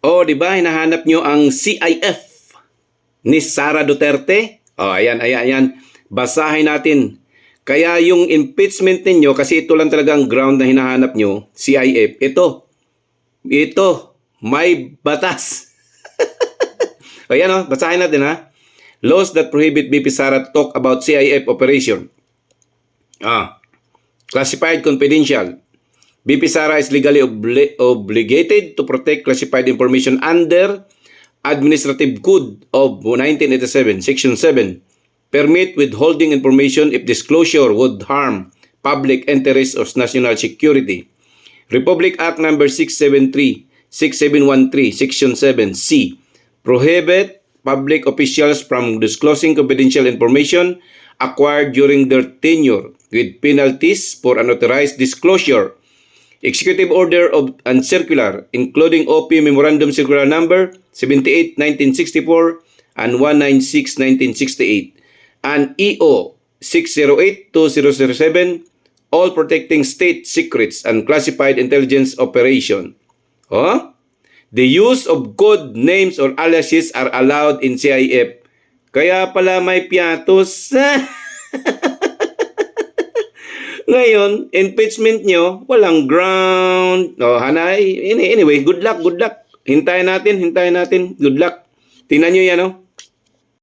O, di ba, hinahanap nyo ang CIF ni Sara Duterte? O, ayan. Basahin natin. Kaya yung impeachment ninyo, kasi ito lang talaga ang ground na hinahanap nyo, CIF, ito, may batas. Ayan o, basahin natin ha. Laws that prohibit BP Sara to talk about CIF operation. Classified confidential. BP Sara is legally obligated to protect classified information under Administrative Code of 1987, Section 7. Permit withholding information if disclosure would harm public interest or national security. Republic Act No. 673, 6713, Section 7C. Prohibit public officials from disclosing confidential information acquired during their tenure with penalties for unauthorized disclosure. Executive Order and Circular, including OP Memorandum Circular Number 78, 1964 and 196, 1968, and EO 608-2007, all protecting state secrets and classified intelligence operation. The use of code names or aliases are allowed in CIF. Kaya pala may piatos. Ngayon, impeachment nyo, walang ground. Hanay. Anyway, good luck. Hintayin natin. Good luck. Tingnan nyo yan,